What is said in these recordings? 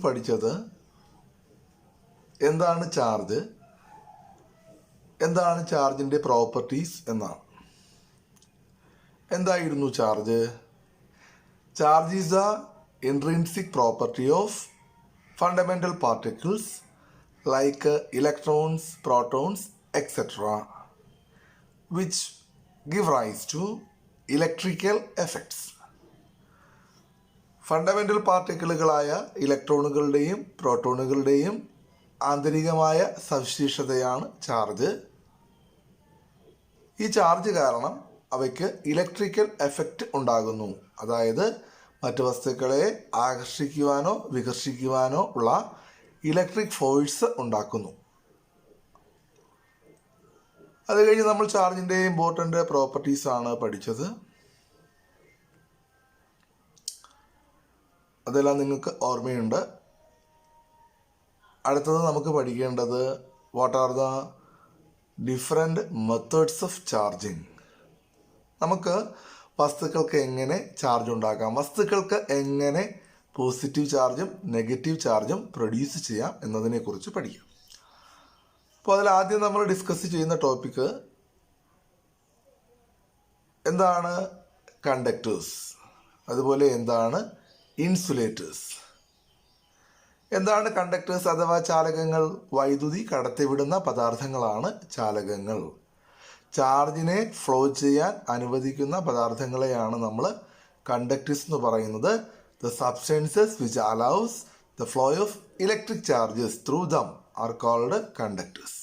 പഠിച്ചത് എന്താണ് ചാർജ്, എന്താണ് ചാർജിൻ്റെ പ്രോപ്പർട്ടീസ് എന്നാണ്. എന്തായിരുന്നു charge? Charge is the intrinsic property of fundamental particles like electrons, protons, etcetera, which give rise to electrical effects. Fundamental പാർട്ടിക്കിളുകളായ ഇലക്ട്രോണുകളുടെയും പ്രോട്ടോണുകളുടെയും ആന്തരികമായ സവിശേഷതയാണ് ചാർജ്. ഈ ചാർജ് കാരണം അവയ്ക്ക് ഇലക്ട്രിക്കൽ എഫക്റ്റ് ഉണ്ടാകുന്നു. അതായത് മറ്റു വസ്തുക്കളെ ആകർഷിക്കുവാനോ വികർഷിക്കുവാനോ ഉള്ള ഇലക്ട്രിക് ഫോഴ്സ് ഉണ്ടാക്കുന്നു. അത് കഴിഞ്ഞ് നമ്മൾ ചാർജിൻ്റെ ഇമ്പോർട്ടൻ്റ് പ്രോപ്പർട്ടീസാണ് പഠിച്ചത്. അതെല്ലാം നിങ്ങൾക്ക് ഓർമ്മയുണ്ട്. അടുത്തത് നമുക്ക് പഠിക്കേണ്ടത് what are the different methods of charging. നമുക്ക് വസ്തുക്കൾക്ക് എങ്ങനെ ചാർജ് ഉണ്ടാക്കാം, വസ്തുക്കൾക്ക് എങ്ങനെ പോസിറ്റീവ് ചാർജും നെഗറ്റീവ് ചാർജും പ്രൊഡ്യൂസ് ചെയ്യാം എന്നതിനെക്കുറിച്ച് പഠിക്കാം. അപ്പോൾ അതിലാദ്യം നമ്മൾ ഡിസ്കസ് ചെയ്യുന്ന ടോപ്പിക്ക് എന്താണ് കണ്ടക്ടേഴ്സ്, അതുപോലെ എന്താണ് ഇൻസുലേറ്റേഴ്സ്. എന്താണ് കണ്ടക്ടേഴ്സ് അഥവാ ചാലകങ്ങൾ? വൈദ്യുതി കടത്തിവിടുന്ന പദാർത്ഥങ്ങളാണ് ചാലകങ്ങൾ. ചാർജിനെ ഫ്ലോ ചെയ്യാൻ അനുവദിക്കുന്ന പദാർത്ഥങ്ങളെയാണ് നമ്മൾ കണ്ടക്ടേഴ്സ് എന്ന് പറയുന്നത്. The substances which allows the flow of electric charges through them are called conductors.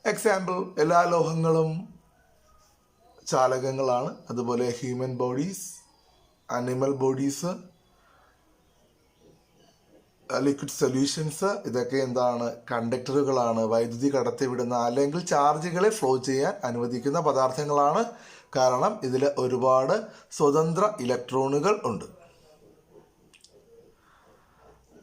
Example, എല്ലാ ലോഹങ്ങളും ചാലകങ്ങളാണ്. അതുപോലെ human bodies, animal bodies, liquid solutions, ഇതൊക്കെ എന്താണ്? കണ്ടക്ടറുകളാണ്. വൈദ്യുതി കടത്തിവിടുന്ന അല്ലെങ്കിൽ ചാർജുകളെ ഫ്ലോ ചെയ്യാൻ അനുവദിക്കുന്ന പദാർത്ഥങ്ങളാണ്. കാരണം ഇതിൽ ഒരുപാട് സ്വതന്ത്ര ഇലക്ട്രോണുകൾ ഉണ്ട്.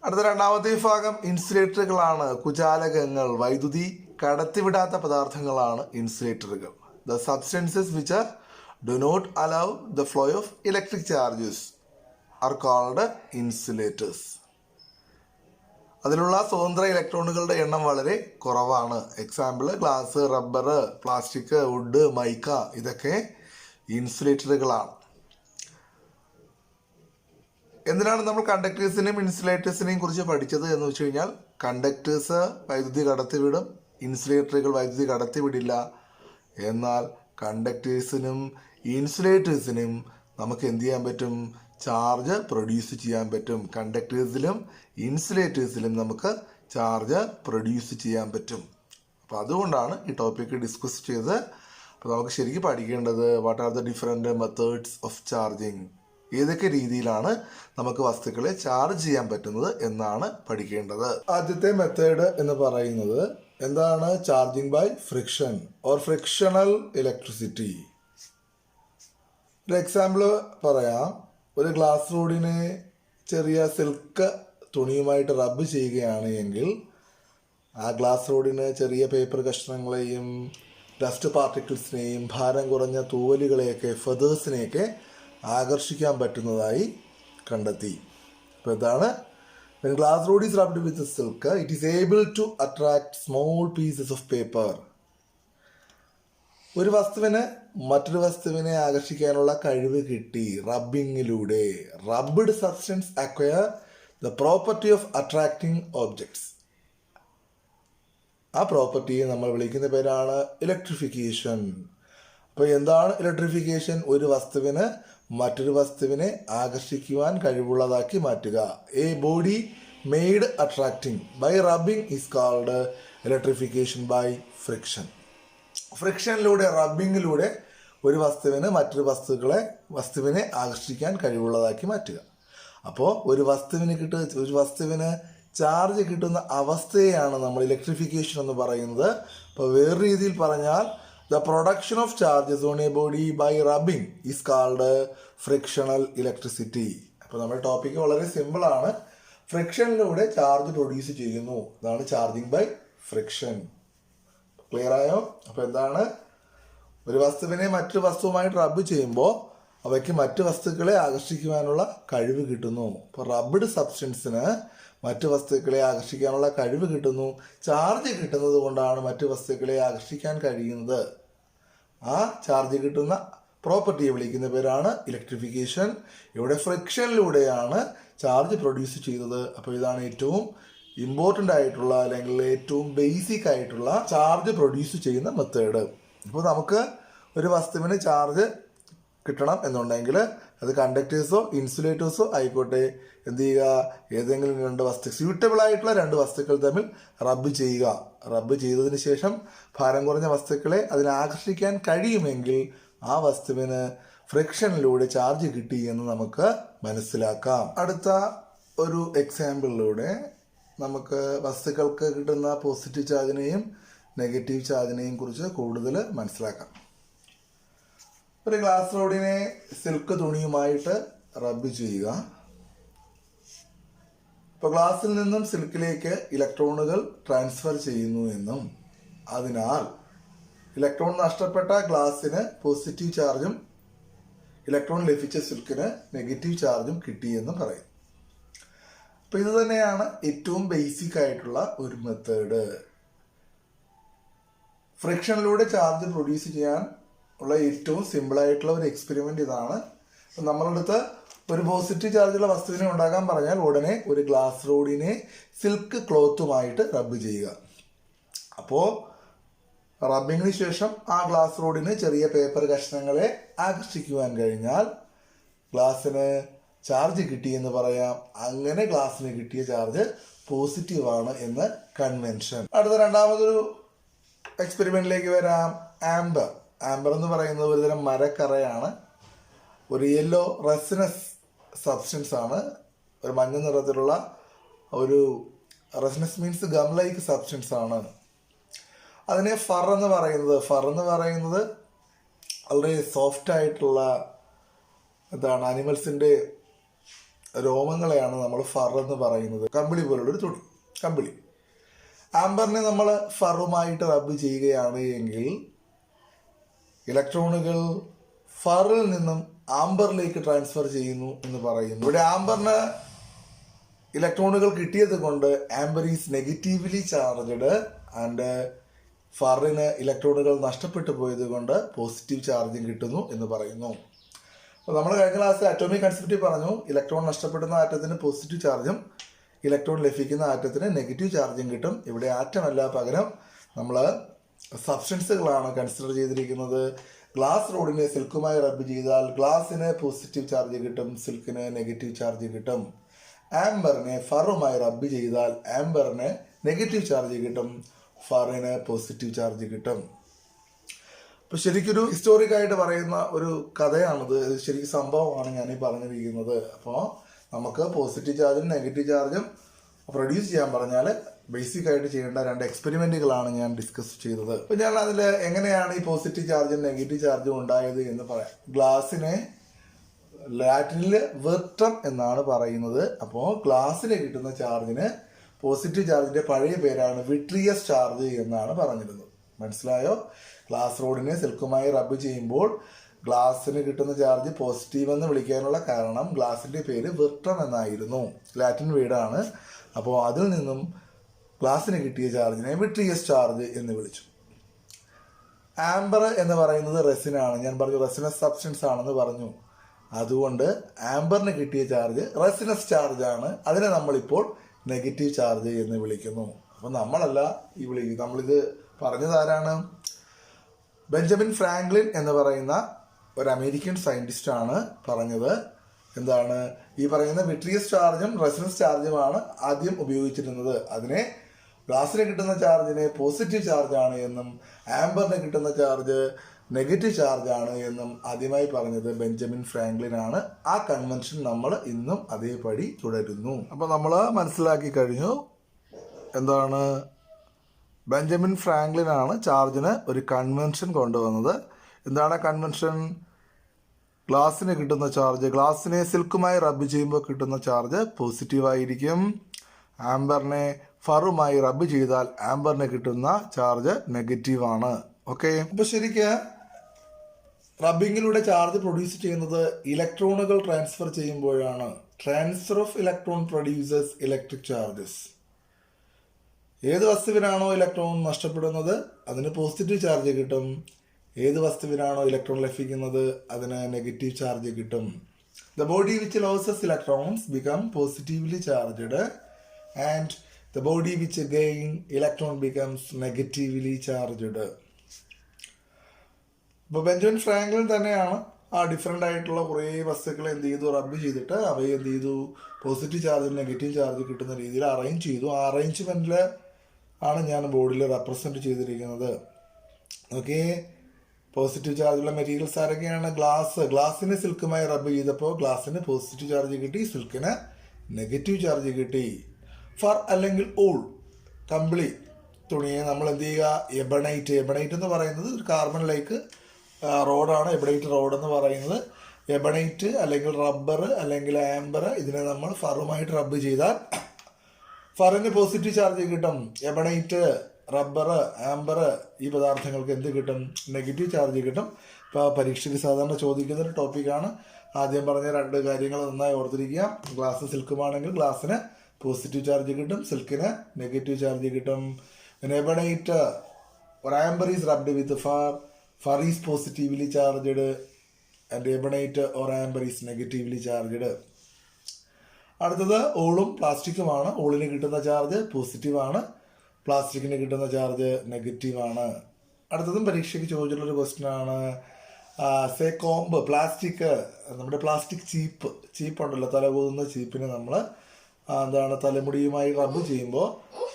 അടുത്ത രണ്ടാമത്തെ വിഭാഗം ഇൻസുലേറ്ററുകളാണ്. കുചാലകങ്ങൾ, വൈദ്യുതി കടത്തിവിടാത്ത പദാർത്ഥങ്ങളാണ് ഇൻസുലേറ്ററുകൾ. The substances which do not allow the flow of electric charges are called insulators. അതിലുള്ള സ്വതന്ത്ര ഇലക്ട്രോണുകളുടെ എണ്ണം വളരെ കുറവാണ്. Example, glass, rubber, plastic, wood, mica, ഇതൊക്കെ ഇൻസുലേറ്ററുകളാണ്. എന്തിനാണ് നമ്മൾ കണ്ടക്ടേഴ്സിനെയും ഇൻസുലേറ്റേഴ്സിനെയും കുറിച്ച് പഠിച്ചത് എന്ന് വെച്ച് കഴിഞ്ഞാൽ, കണ്ടക്ടേഴ്സ് വൈദ്യുതി കടത്തിവിടും, ഇൻസുലേറ്ററുകൾ വൈദ്യുതി കടത്തിവിടില്ല. എന്നാൽ കണ്ടക്ടേഴ്സിനും ഇൻസുലേറ്റേഴ്സിനും നമുക്ക് എന്ത് ചെയ്യാൻ പറ്റും? ചാർജ് പ്രൊഡ്യൂസ് ചെയ്യാൻ പറ്റും. കണ്ടക്ടേഴ്സിലും ഇൻസുലേറ്റേഴ്സിലും നമുക്ക് ചാർജ് പ്രൊഡ്യൂസ് ചെയ്യാൻ പറ്റും. അപ്പോൾ അതുകൊണ്ടാണ് ഈ ടോപ്പിക്ക് ഡിസ്കസ് ചെയ്തത്. അപ്പോൾ നമുക്ക് ശരിക്കും പഠിക്കേണ്ടത് what are the different methods of charging, ഏതൊക്കെ രീതിയിലാണ് നമുക്ക് വസ്തുക്കളെ ചാർജ് ചെയ്യാൻ പറ്റുന്നത് എന്നാണ് പഠിക്കേണ്ടത്. ആദ്യത്തെ മെത്തേഡ് എന്ന് പറയുന്നത് എന്താണ്? Charging by friction or frictional electricity. ഒരു എക്സാമ്പിൾ പറയാം. ഒരു ഗ്ലാസ് റോഡിനെ ചെറിയ സിൽക്ക് തുണിയുമായിട്ട് റബ്ബ് ചെയ്യുകയാണ് എങ്കിൽ ആ ഗ്ലാസ് റോഡിന് ചെറിയ പേപ്പർ കഷ്ണങ്ങളെയും ഡസ്റ്റ് പാർട്ടിക്കിൾസിനെയും ഭാരം കുറഞ്ഞ തൂവലുകളെയൊക്കെ ഫെതേഴ്സിനെയൊക്കെ ആകർഷിക്കാൻ പറ്റുന്നതായി കണ്ടെത്തി. അപ്പോൾ ഇതാണ് when glass rod is rubbed with silk, it is able to attract small pieces of paper. ഒരു വസ്തുവിന് മറ്റൊരു വസ്തുവിനെ ആകർഷിക്കാനുള്ള കഴിവ് കിട്ടി റബ്ബിങ്ങിലൂടെ. Rubbed substance acquire the property of attracting objects. ആ പ്രോപ്പർട്ടിയെ നമ്മൾ വിളിക്കുന്ന പേരാണ് ഇലക്ട്രിഫിക്കേഷൻ. അപ്പോൾ എന്താണ് ഇലക്ട്രിഫിക്കേഷൻ? ഒരു വസ്തുവിന് മറ്റൊരു വസ്തുവിനെ ആകർഷിക്കുവാൻ കഴിവുള്ളതാക്കി മാറ്റുക. A body made attracting by rubbing is called electrification by friction. ഫ്രിക്ഷനിലൂടെ, റബ്ബിങ്ങിലൂടെ ഒരു വസ്തുവിന് മറ്റൊരു വസ്തുവിനെ ആകർഷിക്കാൻ കഴിവുള്ളതാക്കി മാറ്റുക. അപ്പോൾ ഒരു വസ്തുവിന് ചാർജ് കിട്ടുന്ന അവസ്ഥയെയാണ് നമ്മൾ ഇലക്ട്രിഫിക്കേഷൻ എന്ന് പറയുന്നത്. അപ്പോൾ വേറെ രീതിയിൽ പറഞ്ഞാൽ the production of charges on a body by rubbing is called frictional electricity. അപ്പോൾ നമ്മുടെ ടോപ്പിക്ക് വളരെ സിമ്പിളാണ്. ഫ്രിക്ഷനിലൂടെ ചാർജ് പ്രൊഡ്യൂസ് ചെയ്യുന്നു. ഇതാണ് ചാർജിങ് ബൈ ഫ്രിക്ഷൻ. ക്ലിയർ ആയോ? അപ്പോൾ എന്താണ്? ഒരു വസ്തുവിനെ മറ്റൊരു വസ്തുവുമായിട്ട് റബ്ബ് ചെയ്യുമ്പോൾ അവയ്ക്ക് മറ്റ് വസ്തുക്കളെ ആകർഷിക്കുവാനുള്ള കഴിവ് കിട്ടുന്നു. ഇപ്പോൾ റബ്ബഡ് സബ്സ്റ്റൻസിന് മറ്റ് വസ്തുക്കളെ ആകർഷിക്കാനുള്ള കഴിവ് കിട്ടുന്നു. ചാർജ് കിട്ടുന്നത് കൊണ്ടാണ് മറ്റ് വസ്തുക്കളെ ആകർഷിക്കാൻ കഴിയുന്നത്. ആ ചാർജ് കിട്ടുന്ന പ്രോപ്പർട്ടിയെ വിളിക്കുന്ന പേരാണ് ഇലക്ട്രിഫിക്കേഷൻ. ഇവിടെ ഫ്രിക്ഷനിലൂടെയാണ് ചാർജ് പ്രൊഡ്യൂസ് ചെയ്തത്. അപ്പോൾ ഇതാണ് ഏറ്റവും ഇമ്പോർട്ടൻ്റ് ആയിട്ടുള്ള അല്ലെങ്കിൽ ഏറ്റവും ബേസിക് ആയിട്ടുള്ള ചാർജ് പ്രൊഡ്യൂസ് ചെയ്യുന്ന മെത്തേഡ്. ഇപ്പോൾ നമുക്ക് ഒരു വസ്തുവിന് ചാർജ് കിട്ടണം എന്നുണ്ടെങ്കിൽ അത് കണ്ടക്ടേഴ്സോ ഇൻസുലേറ്റേഴ്സോ ആയിക്കോട്ടെ, എന്ത് ചെയ്യുക, ഏതെങ്കിലും സ്യൂട്ടബിൾ ആയിട്ടുള്ള രണ്ട് വസ്തുക്കൾ തമ്മിൽ റബ്ബ് ചെയ്യുക. റബ്ബ് ചെയ്തതിന് ശേഷം ഭാരം കുറഞ്ഞ വസ്തുക്കളെ അതിനെ ആകർഷിക്കാൻ കഴിയുമെങ്കിൽ ആ വസ്തുവിന് ഫ്രിക്ഷനിലൂടെ ചാർജ് കിട്ടി എന്ന് നമുക്ക് മനസ്സിലാക്കാം. അടുത്ത ഒരു എക്സാമ്പിളിലൂടെ നമുക്ക് വസ്തുക്കൾക്ക് കിട്ടുന്ന പോസിറ്റീവ് ചാർജിനെയും നെഗറ്റീവ് ചാർജിനെയും കുറിച്ച് കൂടുതൽ മനസ്സിലാക്കാം. ഒരു ഗ്ലാസ് റോഡിനെ സിൽക്ക് തുണിയുമായിട്ട് റബ്ബ് ചെയ്യുക. ഇപ്പോൾ ഗ്ലാസിൽ നിന്നും സിൽക്കിലേക്ക് ഇലക്ട്രോണുകൾ ട്രാൻസ്ഫർ ചെയ്യുന്നു എന്നും അതിനാൽ ഇലക്ട്രോൺ നഷ്ടപ്പെട്ട ഗ്ലാസിന് പോസിറ്റീവ് ചാർജും ഇലക്ട്രോൺ ലഭിച്ച സിൽക്കിന് നെഗറ്റീവ് ചാർജും കിട്ടിയെന്നും പറയും. അപ്പോൾ ഇത് തന്നെയാണ് ഏറ്റവും ബേസിക് ആയിട്ടുള്ള ഒരു മെത്തേഡ്. ഫ്രിക്ഷനിലൂടെ ചാർജ് പ്രൊഡ്യൂസ് ചെയ്യാൻ ഉള്ള ഏറ്റവും സിമ്പിളായിട്ടുള്ള ഒരു എക്സ്പെരിമെൻ്റ് ഇതാണ്. നമ്മളുടെ അടുത്ത് ഒരു പോസിറ്റീവ് ചാർജുള്ള വസ്തുവിനെ ഉണ്ടാക്കാൻ പറഞ്ഞാൽ ഉടനെ ഒരു ഗ്ലാസ് റോഡിനെ സിൽക്ക് ക്ലോത്തുമായിട്ട് റബ്ബ് ചെയ്യുക. അപ്പോൾ റബ്ബിങ്ങിന് ശേഷം ആ ഗ്ലാസ് റോഡിന് ചെറിയ പേപ്പർ കഷ്ണങ്ങളെ ആകർഷിക്കുവാൻ കഴിഞ്ഞാൽ ഗ്ലാസ്സിന് ചാർജ് കിട്ടിയെന്ന് പറയാം. അങ്ങനെ ഗ്ലാസ്സിന് കിട്ടിയ ചാർജ് പോസിറ്റീവാണ് എന്ന് കൺവെൻഷൻ. അടുത്ത രണ്ടാമതൊരു എക്സ്പെരിമെന്റിലേക്ക് വരാം. ആംബർ എന്ന് പറയുന്നത് ഒരുതരം മരക്കറയാണ്. ഒരു യെല്ലോ റെസിനസ് സബ്സ്റ്റൻസ് ആണ്. ഒരു മഞ്ഞ നിറത്തിലുള്ള ഒരു resinous means gum like substance ആണ്. അതിനെ ഫർ എന്ന് പറയുന്നത് വളരെ സോഫ്റ്റ് ആയിട്ടുള്ള അനിമൽസിൻ്റെ രോമങ്ങളെയാണ് നമ്മൾ ഫർ എന്ന് പറയുന്നത്. കമ്പിളി പോലുള്ളൊരു തുണി, കമ്പിളി. ആംബറിനെ നമ്മൾ ഫറുമായിട്ട് റബ്ബ് ചെയ്യുകയാണ് എങ്കിൽ ഇലക്ട്രോണുകൾ ഫറിൽ നിന്നും ആംബറിലേക്ക് ട്രാൻസ്ഫർ ചെയ്യുന്നു എന്ന് പറയുന്നു. ഇവിടെ ആംബറിന് ഇലക്ട്രോണുകൾ കിട്ടിയത് കൊണ്ട് amber is negatively charged and ഫറിന് ഇലക്ട്രോണുകൾ നഷ്ടപ്പെട്ടു പോയത് കൊണ്ട് പോസിറ്റീവ് ചാർജും കിട്ടുന്നു എന്ന് പറയുന്നു. അപ്പോൾ നമ്മൾ കഴിഞ്ഞ ക്ലാസ്സിൽ അറ്റോമിക് കൺസെപ്റ്റ് പറഞ്ഞു, ഇലക്ട്രോൺ നഷ്ടപ്പെടുന്ന ആറ്റത്തിന് പോസിറ്റീവ് ചാർജും ഇലക്ട്രോൺ ലഭിക്കുന്ന ആറ്റത്തിന് നെഗറ്റീവ് ചാർജും കിട്ടും. ഇവിടെ ആറ്റമല്ല, പകരം നമ്മൾ സബ്സ്റ്റൻസുകളാണ് കൺസിഡർ ചെയ്തിരിക്കുന്നത്. ഗ്ലാസ് റോഡിനെ സിൽക്കുമായി റബ്ബ് ചെയ്താൽ ഗ്ലാസിന് പോസിറ്റീവ് ചാർജ് കിട്ടും, സിൽക്കിന് നെഗറ്റീവ് ചാർജ് കിട്ടും. ആംബറിനെ ഫറുമായി റബ്ബ് ചെയ്താൽ ആംബറിന് നെഗറ്റീവ് ചാർജ് കിട്ടും, ഫറിന് പോസിറ്റീവ് ചാർജ് കിട്ടും. അപ്പോൾ ശരിക്കൊരു ഹിസ്റ്റോറിക്കായിട്ട് പറയുന്ന ഒരു കഥയാണിത്. ശരിക്കും സംഭവമാണ് ഞാനീ പറഞ്ഞിരിക്കുന്നത്. അപ്പോൾ നമുക്ക് പോസിറ്റീവ് ചാർജും നെഗറ്റീവ് ചാർജും പ്രൊഡ്യൂസ് ചെയ്യാൻ പറഞ്ഞാൽ ബേസിക് ആയിട്ട് ചെയ്യേണ്ട രണ്ട് എക്സ്പെരിമെന്റുകളാണ് ഞാൻ ഡിസ്കസ് ചെയ്തത്. അപ്പോൾ ഞാൻ അതിൽ എങ്ങനെയാണ് ഈ പോസിറ്റീവ് ചാർജും നെഗറ്റീവ് ചാർജും ഉണ്ടായത് എന്ന് പറയാം. ഗ്ലാസിനെ ലാറ്റിനിൽ വെർട്ടം എന്നാണ് പറയുന്നത്. അപ്പോൾ ഗ്ലാസിന് കിട്ടുന്ന ചാർജിന് പോസിറ്റീവ് ചാർജിന്റെ പഴയ പേരാണ് വിട്രിയസ് ചാർജ് എന്നാണ് പറഞ്ഞിരുന്നത്. മനസ്സിലായോ? ഗ്ലാസ് റോഡിനെ സിൽക്കുമായി റബ്ബ് ചെയ്യുമ്പോൾ ഗ്ലാസിന് കിട്ടുന്ന ചാർജ് പോസിറ്റീവ് എന്ന് വിളിക്കാനുള്ള കാരണം ഗ്ലാസിന്റെ പേര് വെർട്ടം എന്നായിരുന്നു, ലാറ്റിൻ വേർഡാണ്. അപ്പോൾ അതിൽ നിന്നും ഗ്ലാസിന് കിട്ടിയ ചാർജിനെ വിട്രിയസ് ചാർജ് എന്ന് വിളിച്ചു. ആംബർ എന്ന് പറയുന്നത് റെസിനാണ്. ഞാൻ പറഞ്ഞു റെസിനസ് സബ്സ്റ്റൻസ് ആണെന്ന് പറഞ്ഞു. അതുകൊണ്ട് ആംബറിന് കിട്ടിയ ചാർജ് റെസിനസ് ചാർജ് ആണ്. അതിനെ നമ്മളിപ്പോൾ നെഗറ്റീവ് ചാർജ് എന്ന് വിളിക്കുന്നു. അപ്പം നമ്മളല്ല ഈ വിളിക്കുന്നത്. നമ്മളിത് പറഞ്ഞത് ആരാണ്? ബെഞ്ചമിൻ ഫ്രാങ്ക്ലിൻ എന്ന് പറയുന്ന ഒരു അമേരിക്കൻ സയൻറ്റിസ്റ്റാണ് പറഞ്ഞത്. എന്താണ് ഈ പറയുന്ന വിട്രിയസ് ചാർജും റെസിനസ് ചാർജുമാണ് ആദ്യം ഉപയോഗിച്ചിരുന്നത്. അതിനെ ഗ്ലാസിന് കിട്ടുന്ന ചാർജിനെ പോസിറ്റീവ് ചാർജാണ് എന്നും ആംബറിന് കിട്ടുന്ന ചാർജ് നെഗറ്റീവ് ചാർജാണ് എന്നും ആദ്യമായി പറഞ്ഞത് ബെഞ്ചമിൻ ഫ്രാങ്ക്ലിൻ ആണ്. ആ കൺവെൻഷൻ നമ്മൾ ഇന്നും അതേപടി തുടരുന്നു. അപ്പോൾ നമ്മൾ മനസ്സിലാക്കി കഴിഞ്ഞു എന്താണ് ബെഞ്ചമിൻ ഫ്രാങ്ക്ലിൻ ആണ് ചാർജിന് ഒരു കൺവെൻഷൻ കൊണ്ടുവന്നത്. എന്താണ് കൺവെൻഷൻ? ഗ്ലാസിന് കിട്ടുന്ന ചാർജ്, ഗ്ലാസിനെ സിൽക്കുമായി റബ്ബ് ചെയ്യുമ്പോൾ കിട്ടുന്ന ചാർജ് പോസിറ്റീവായിരിക്കും. ആംബറിനെ ഫറുമായി റബ്ബ് ചെയ്താൽ ആംബറിന് കിട്ടുന്ന ചാർജ് നെഗറ്റീവാണ്. ഓക്കെ, അപ്പോൾ ശരിക്ക് റബ്ബിങ്ങിലൂടെ ചാർജ് പ്രൊഡ്യൂസ് ചെയ്യുന്നത് ഇലക്ട്രോണുകൾ ട്രാൻസ്ഫർ ചെയ്യുമ്പോഴാണ്. Transfer of electron producers electric charges. ഏത് വസ്തുവിനാണോ ഇലക്ട്രോൺ നഷ്ടപ്പെടുന്നത് അതിന് പോസിറ്റീവ് ചാർജ് കിട്ടും. ഏത് വസ്തുവിനാണോ ഇലക്ട്രോൺ ലഭിക്കുന്നത് അതിന് നെഗറ്റീവ് ചാർജ് കിട്ടും. The body which loses electrons become positively charged and the body which gain electron becomes negatively charged. ഇപ്പോൾ ബെഞ്ചമിൻ ഫ്രാങ്ക്ലിൻ തന്നെയാണ് ആ ഡിഫറെൻ്റ് ആയിട്ടുള്ള കുറേ വസ്തുക്കളെ എന്ത് ചെയ്തു, റബ്ബ് ചെയ്തിട്ട് അവയെ എന്ത് ചെയ്തു, പോസിറ്റീവ് ചാർജ് നെഗറ്റീവ് ചാർജ് കിട്ടുന്ന രീതിയിൽ അറേഞ്ച് ചെയ്തു. ആ അറേഞ്ച്മെൻറ്റിൽ ആണ് ഞാൻ ബോർഡിൽ റെപ്രസെൻറ്റ് ചെയ്തിരിക്കുന്നത്. ഓക്കെ, പോസിറ്റീവ് ചാർജുള്ള മെറ്റീരിയൽസ് ആരൊക്കെയാണ്? ഗ്ലാസ്സിന് സിൽക്കുമായി റബ്ബ് ചെയ്തപ്പോൾ ഗ്ലാസ്സിന് പോസിറ്റീവ് ചാർജ് കിട്ടി, സിൽക്കിന് നെഗറ്റീവ് ചാർജ് കിട്ടി. ഫർ അല്ലെങ്കിൽ ഓൾ, കമ്പിളി തുണിയെ നമ്മൾ എന്ത് ചെയ്യുക, എബണൈറ്റ് എന്ന് പറയുന്നത് ഒരു കാർബൺ ലൈക്ക് റോഡാണ്. എബണൈറ്റ് റോഡ് എന്ന് പറയുന്നത് എബണൈറ്റ് അല്ലെങ്കിൽ റബ്ബർ അല്ലെങ്കിൽ ആംബർ, ഇതിനെ നമ്മൾ ഫറുമായിട്ട് റബ്ബ് ചെയ്താൽ ഫറിന് പോസിറ്റീവ് ചാർജ് കിട്ടും. എബണൈറ്റ്, റബ്ബർ, ആംബർ ഈ പദാർത്ഥങ്ങൾക്ക് എന്ത് കിട്ടും? നെഗറ്റീവ് ചാർജ് കിട്ടും. ഇപ്പോൾ പരീക്ഷയ്ക്ക് സാധാരണ ചോദിക്കുന്ന ഒരു ടോപ്പിക്കാണ്. ആദ്യം പറഞ്ഞ രണ്ട് കാര്യങ്ങൾ നന്നായി ഓർത്തിരിക്കുക. ഗ്ലാസ് സിൽക്കുമാണെങ്കിൽ ഗ്ലാസ്സിന് പോസിറ്റീവ് ചാർജ് കിട്ടും, സിൽക്കിന് നെഗറ്റീവ് ചാർജ് കിട്ടും. Ebonite or amber is rubbed with fur is positively charged and ebonite or amber is negatively charged. അടുത്തത് ഓളും പ്ലാസ്റ്റിക്കുമാണ്. ഓളിന് കിട്ടുന്ന ചാർജ് പോസിറ്റീവാണ്, പ്ലാസ്റ്റിക്കിന് കിട്ടുന്ന ചാർജ് നെഗറ്റീവാണ്. അടുത്തതും പരീക്ഷയ്ക്ക് ചോദിച്ചിട്ടുള്ളൊരു ക്വസ്റ്റ്യൻ ആണ്. കോമ്പ്, പ്ലാസ്റ്റിക്, നമ്മുടെ പ്ലാസ്റ്റിക് ചീപ്പ് ഉണ്ടല്ലോ, തലകൂതുന്ന ചീപ്പിന് നമ്മൾ എന്താണ് തലമുടിയുമായി റബ്ബ് ചെയ്യുമ്പോൾ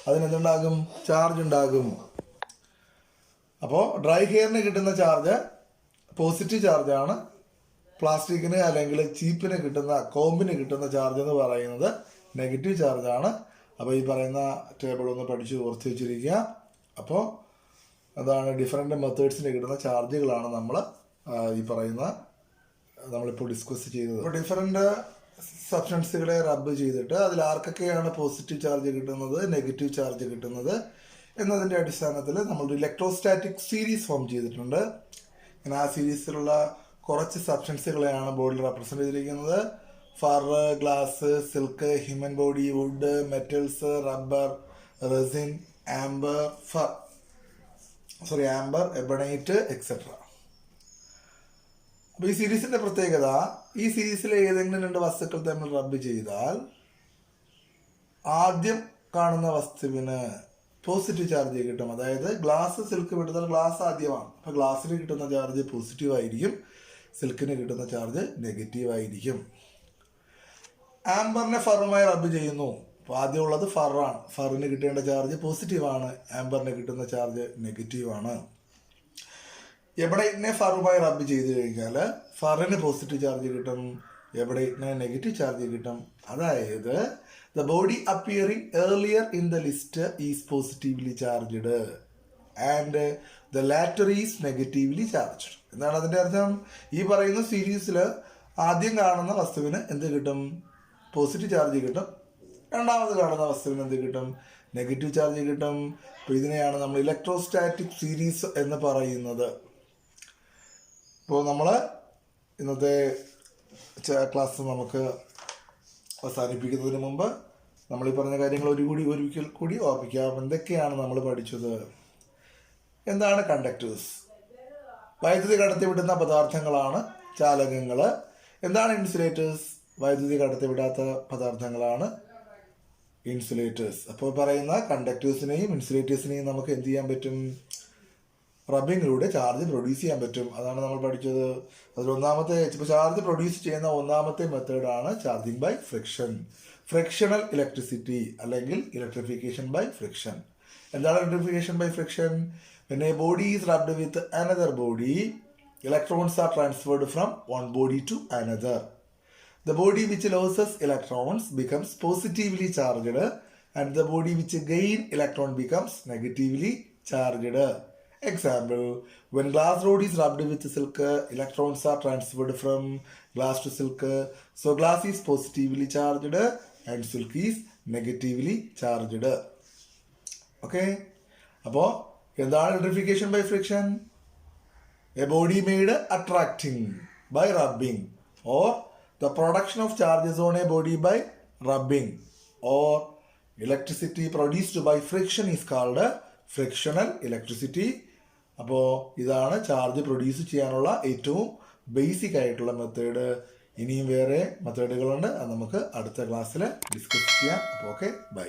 അതിനെന്തുണ്ടാകും? ചാർജ് ഉണ്ടാകും. അപ്പോൾ ഡ്രൈ ഹെയറിന് കിട്ടുന്ന ചാർജ് പോസിറ്റീവ് ചാർജാണ്. പ്ലാസ്റ്റിക്കിന് അല്ലെങ്കിൽ ചീപ്പിന് കിട്ടുന്ന, കോമ്പിന് കിട്ടുന്ന ചാർജ് എന്ന് പറയുന്നത് നെഗറ്റീവ് ചാർജാണ്. അപ്പോൾ ഈ പറയുന്ന ടേബിൾ ഒന്ന് പഠിച്ച് ഓർത്ത് വെച്ചിരിക്കുക. അപ്പോൾ അതാണ് ഡിഫറെൻറ്റ് മെത്തേഡ്സിന് കിട്ടുന്ന ചാർജുകളാണ് നമ്മളിപ്പോൾ ഡിസ്കസ് ചെയ്തത്. അപ്പോൾ ഡിഫറെൻറ്റ് സബ്സ്റ്റൻസുകളെ റബ്ബ് ചെയ്തിട്ട് അതിൽ ആർക്കൊക്കെയാണ് പോസിറ്റീവ് ചാർജ് കിട്ടുന്നത്, നെഗറ്റീവ് ചാർജ് കിട്ടുന്നത് എന്നതിൻ്റെ അടിസ്ഥാനത്തിൽ നമ്മളൊരു ഇലക്ട്രോസ്റ്റാറ്റിക് സീരീസ് ഫോം ചെയ്തിട്ടുണ്ട്. ആ സീരീസിലുള്ള കുറച്ച് സബ്സ്റ്റൻസുകളെയാണ് ബോർഡിൽ റെപ്രസെൻ്റ് ചെയ്തിരിക്കുന്നത്. Fur, glass, silk, human body, wood, metals, rubber, resin, amber, ebonite etcetera. അപ്പോൾ ഈ സീരീസിൻ്റെ പ്രത്യേകത, ഈ സീരീസിലെ ഏതെങ്കിലും രണ്ട് വസ്തുക്കൾ തമ്മിൽ റബ്ബ് ചെയ്താൽ ആദ്യം കാണുന്ന വസ്തുവിന് പോസിറ്റീവ് ചാർജ് കിട്ടും. അതായത് ഗ്ലാസ് സിൽക്ക് വിടുന്നത് ഗ്ലാസ് ആദ്യമാണ്. അപ്പോൾ ഗ്ലാസ്സിന് കിട്ടുന്ന ചാർജ് പോസിറ്റീവ് ആയിരിക്കും, സിൽക്കിന് കിട്ടുന്ന ചാർജ് നെഗറ്റീവ് ആയിരിക്കും. ആംബറിനെ ഫറുമായി റബ്ബ് ചെയ്യുന്നു. അപ്പോൾ ആദ്യമുള്ളത് ഫറാണ്. ഫറിന് കിട്ടേണ്ട ചാർജ് പോസിറ്റീവാണ്, ആംബറിന് കിട്ടുന്ന ചാർജ് നെഗറ്റീവാണ്. എബണൈറ്റിനെ ഫറുമായി റബ്ബ് ചെയ്ത് കഴിഞ്ഞാൽ ഫറിന് പോസിറ്റീവ് ചാർജ് കിട്ടും, എബണൈറ്റിന് നെഗറ്റീവ് ചാർജ് കിട്ടും. അതായത് the body appearing earlier in the list is positively charged and the latter is negatively charged. എന്താണ് അതിൻ്റെ അർത്ഥം? ഈ പറയുന്ന സീരീസിൽ ആദ്യം കാണുന്ന വസ്തുവിന് എന്ത് കിട്ടും? പോസിറ്റീവ് ചാർജ് കിട്ടും. രണ്ടാമത് കാണുന്ന വസ്തുവിന് എന്ത് കിട്ടും? നെഗറ്റീവ് ചാർജ് കിട്ടും. അപ്പോൾ ഇതിനെയാണ് നമ്മൾ ഇലക്ട്രോസ്റ്റാറ്റിക് സീരീസ് എന്ന് പറയുന്നത്. ഇപ്പോൾ നമ്മൾ ഇന്നത്തെ ക്ലാസ് നമുക്ക് അവസാനിപ്പിക്കുന്നതിന് മുമ്പ് നമ്മൾ ഈ പറഞ്ഞ കാര്യങ്ങൾ ഒരിക്കൽ കൂടി ഓർമ്മിക്കാം. എന്തൊക്കെയാണ് നമ്മൾ പഠിച്ചത്? എന്താണ് കണ്ടക്ടേഴ്സ്? വൈദ്യുതി കടത്തിവിടുന്ന പദാർത്ഥങ്ങളാണ് ചാലകങ്ങൾ. എന്താണ് ഇൻസുലേറ്റേഴ്സ്? വൈദ്യുതി കടത്തിവിടാത്ത പദാർത്ഥങ്ങളാണ് ഇൻസുലേറ്റേഴ്സ്. അപ്പോൾ പറയുന്ന കണ്ടക്ടേഴ്സിനെയും ഇൻസുലേറ്റേഴ്സിനെയും നമുക്ക് എന്ത് ചെയ്യാൻ പറ്റും? റബ്ബിങ്ങിലൂടെ ചാർജ് പ്രൊഡ്യൂസ് ചെയ്യാൻ പറ്റും. അതാണ് നമ്മൾ പഠിച്ചത്. അതിലൊന്നാമത്തെ, ഇപ്പോൾ ചാർജ് പ്രൊഡ്യൂസ് ചെയ്യുന്ന ഒന്നാമത്തെ മെത്തേഡാണ് charging by friction. Frictional electricity അല്ലെങ്കിൽ ഇലക്ട്രിഫിക്കേഷൻ ബൈ ഫ്രിക്ഷൻ. എന്താണ് electrification by friction? When a body is rubbed with another body, electrons are transferred from one body to another. The body which loses electrons becomes positively charged and the body which gain electron becomes negatively charged. Example, when glass rod is rubbed with silk, electrons are transferred from glass to silk. So glass is positively charged and silk is negatively charged. Okay? അപ്പോൾ എന്താണ് electrification by friction? A body made attracting by rubbing, or the production of charges on a body by rubbing, or electricity produced by friction is called frictional electricity. അപ്പോൾ ഇതാണ് charge produce ചെയ്യാനുള്ള ഏറ്റവും basic ആയിട്ടുള്ള method. ഇനിയും വേറെ മെത്തേഡുകളുണ്ട്, അത് നമുക്ക് അടുത്ത ക്ലാസ്സിൽ ഡിസ്കസ് ചെയ്യാം. അപ്പോൾ ഓക്കെ, ബൈ.